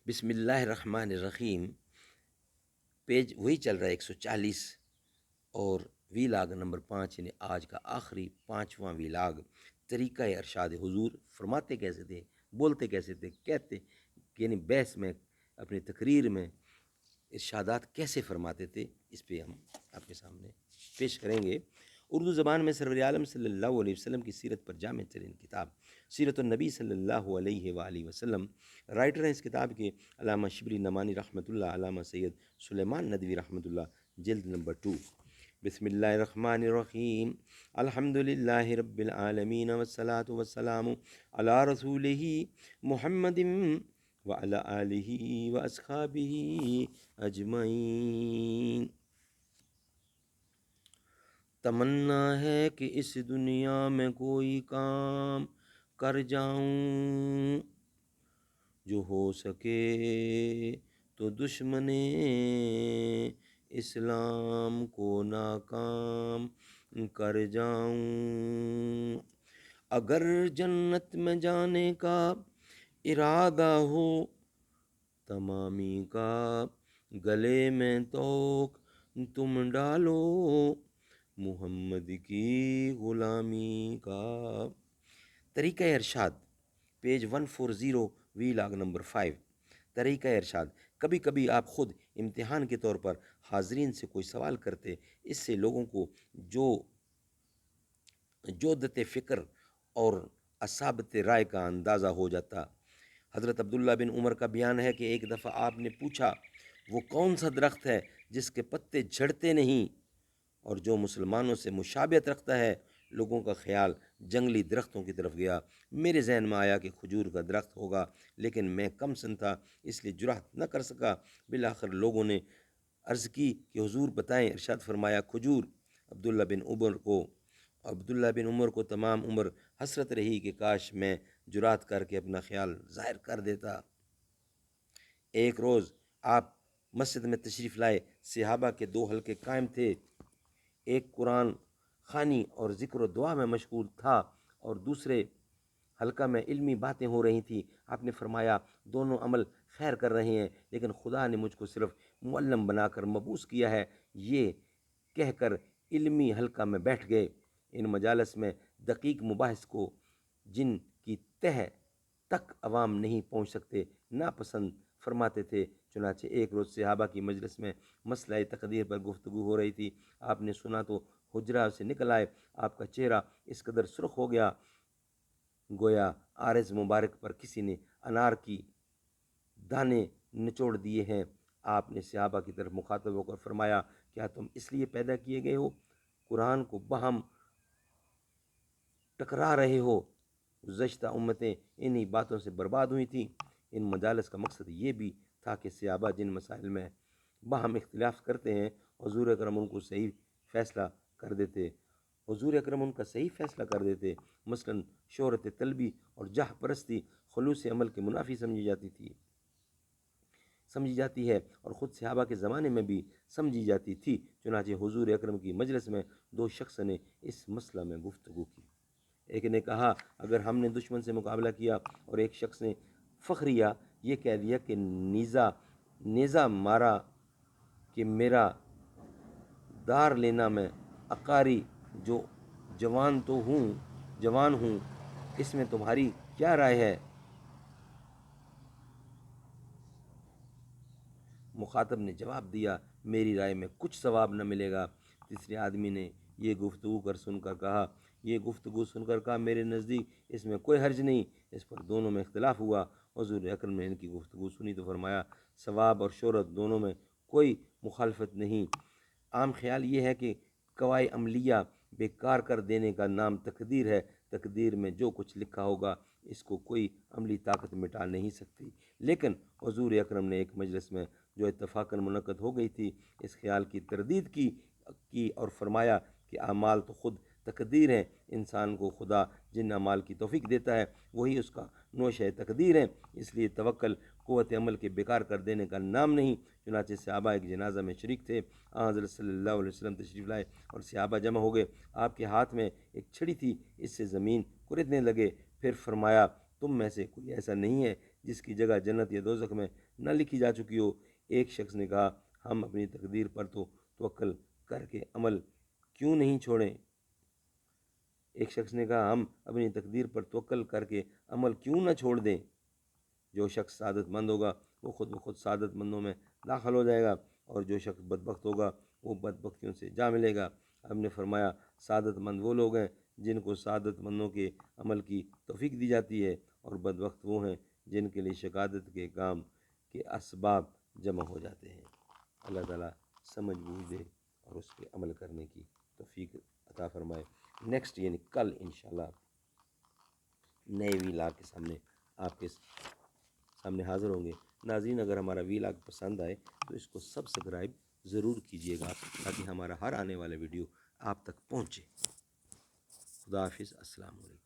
بسم اللہ الرحمن الرحیم۔ پیج وہی چل رہا ہے 140 اور ویلاگ نمبر 5، یعنی آج کا آخری 5واں ویلاگ۔ طریقہ ارشاد حضور، فرماتے کیسے تھے، بولتے کیسے تھے، کہتے یعنی بحث میں، اپنی تقریر میں ارشادات کیسے فرماتے تھے، اس پہ ہم آپ کے سامنے پیش کریں گے۔ اردو زبان میں سرور عالم صلی اللہ علیہ وسلم کی سیرت پر جامع ترین کتاب سیرت النبی صلی اللہ علیہ وآلہ وسلم۔ رائٹر ہیں اس کتاب کے علامہ شبلی نعمانی رحمۃ اللہ، علامہ سید سلیمان ندوی رحمۃ اللہ، جلد نمبر 2۔ بسم اللہ الرحمن الرحیم۔ الحمد للہ رب العالمین والصلاة والسلام علی رسولہ محمد وعلی آلہ واصحابہ اجمعین۔ تمنا ہے کہ اس دنیا میں کوئی کام کر جاؤں، جو ہو سکے تو دشمن اسلام کو ناکام کر جاؤں۔ اگر جنت میں جانے کا ارادہ ہو تمامی کا، گلے میں توق تم ڈالو محمد کی غلامی کا۔ طریقہ ارشاد، پیج 140، ویلاگ نمبر 5۔ طریقہ ارشاد، کبھی کبھی آپ خود امتحان کے طور پر حاضرین سے کوئی سوال کرتے، اس سے لوگوں کو جودت فکر اور اصابت رائے کا اندازہ ہو جاتا۔ حضرت عبداللہ بن عمر کا بیان ہے کہ ایک دفعہ آپ نے پوچھا، وہ کون سا درخت ہے جس کے پتے جھڑتے نہیں اور جو مسلمانوں سے مشابہت رکھتا ہے؟ لوگوں کا خیال جنگلی درختوں کی طرف گیا۔ میرے ذہن میں آیا کہ کھجور کا درخت ہوگا، لیکن میں کم سن تھا اس لیے جرأت نہ کر سکا۔ بالآخر لوگوں نے عرض کی کہ حضور بتائیں۔ ارشاد فرمایا کھجور۔ عبداللہ بن عمر کو تمام عمر حسرت رہی کہ کاش میں جرأت کر کے اپنا خیال ظاہر کر دیتا۔ ایک روز آپ مسجد میں تشریف لائے، صحابہ کے 2 حلقے قائم تھے، ایک قرآن خوانی اور ذکر و دعا میں مشغول تھا اور دوسرے حلقہ میں علمی باتیں ہو رہی تھیں۔ آپ نے فرمایا دونوں عمل خیر کر رہے ہیں، لیکن خدا نے مجھ کو صرف معلم بنا کر مبعوث کیا ہے۔ یہ کہہ کر علمی حلقہ میں بیٹھ گئے۔ ان مجالس میں دقیق مباحث کو جن کی تہ تک عوام نہیں پہنچ سکتے ناپسند فرماتے تھے۔ چنانچہ ایک روز صحابہ کی مجلس میں مسئلہ تقدیر پر گفتگو ہو رہی تھی۔ آپ نے سنا تو حجرہ سے نکل آئے۔ آپ کا چہرہ اس قدر سرخ ہو گیا گویا عارض مبارک پر کسی نے انار کی دانے نچوڑ دیے ہیں۔ آپ نے صحابہ کی طرف مخاطب ہو کر فرمایا، کیا تم اس لیے پیدا کیے گئے ہو؟ قرآن کو باہم ٹکرا رہے ہو؟ گزشتہ امتیں انہی باتوں سے برباد ہوئی تھیں۔ ان مجالس کا مقصد یہ بھی تھا کہ صحابہ جن مسائل میں باہم اختلاف کرتے ہیں، حضور اکرم ان کا صحیح فیصلہ کر دیتے۔ مثلاً شہرت طلبی اور جاہ پرستی خلوص عمل کے منافی سمجھی جاتی ہے اور خود صحابہ کے زمانے میں بھی سمجھی جاتی تھی۔ چنانچہ حضور اکرم کی مجلس میں 2 شخص نے اس مسئلہ میں گفتگو کی۔ ایک نے کہا، اگر ہم نے دشمن سے مقابلہ کیا، اور ایک شخص نے فخریہ یہ کہہ دیا کہ نیزہ مارا کہ میرا دار لینا میں عقاری جو جوان ہوں، اس میں تمہاری کیا رائے ہے؟ مخاطب نے جواب دیا، میری رائے میں کچھ ثواب نہ ملے گا۔ تیسرے آدمی نے یہ گفتگو سن کر کہا، میرے نزدیک اس میں کوئی حرج نہیں۔ اس پر دونوں میں اختلاف ہوا۔ حضور اکرم نے ان کی گفتگو سنی تو فرمایا، ثواب اور شہرت دونوں میں کوئی مخالفت نہیں۔ عام خیال یہ ہے کہ قواعد عملیہ بیکار کر دینے کا نام تقدیر ہے۔ تقدیر میں جو کچھ لکھا ہوگا اس کو کوئی عملی طاقت مٹا نہیں سکتی۔ لیکن حضور اکرم نے ایک مجلس میں جو اتفاقاً منعقد ہو گئی تھی، اس خیال کی تردید کی اور فرمایا کہ اعمال تو خود تقدیر ہیں۔ انسان کو خدا جن اعمال کی توفیق دیتا ہے وہی اس کا نوشۂ تقدیر ہے، اس لیے توکل قوت عمل کے بیکار کر دینے کا نام نہیں۔ چنانچہ صحابہ ایک جنازہ میں شریک تھے۔ حضرت صلی اللہ علیہ وسلم تشریف لائے اور صحابہ جمع ہو گئے۔ آپ کے ہاتھ میں ایک چھڑی تھی، اس سے زمین کریدنے لگے۔ پھر فرمایا، تم میں سے کوئی ایسا نہیں ہے جس کی جگہ جنت یا دوزخ میں نہ لکھی جا چکی ہو۔ ایک شخص نے کہا ہم اپنی تقدیر پر تو توکل کر کے عمل کیوں نہیں چھوڑیں؟ ایک شخص نے کہا ہم اپنی تقدیر پر توکل کر کے عمل کیوں نہ چھوڑ دیں؟ جو شخص سعادت مند ہوگا وہ خود بخود سعادت مندوں میں داخل ہو جائے گا، اور جو شخص بدبخت ہوگا وہ بدبختیوں سے جا ملے گا۔ ہم نے فرمایا سعادت مند وہ لوگ ہیں جن کو سعادت مندوں کے عمل کی توفیق دی جاتی ہے، اور بدبخت وہ ہیں جن کے لیے شقاوت کے کام کے اسباب جمع ہو جاتے ہیں۔ اللہ تعالیٰ سمجھ بوجھ دے اور اس پہ عمل کرنے کی توفیق عطا فرمائے۔ نیکسٹ یعنی کل انشاءاللہ نئے ویلاگ کے سامنے آپ کے سامنے حاضر ہوں گے۔ ناظرین اگر ہمارا ویلاگ پسند آئے تو اس کو سبسکرائب ضرور کیجیے گا تاکہ ہمارا ہر آنے والا ویڈیو آپ تک پہنچے۔ خدا حافظ، السلام علیکم۔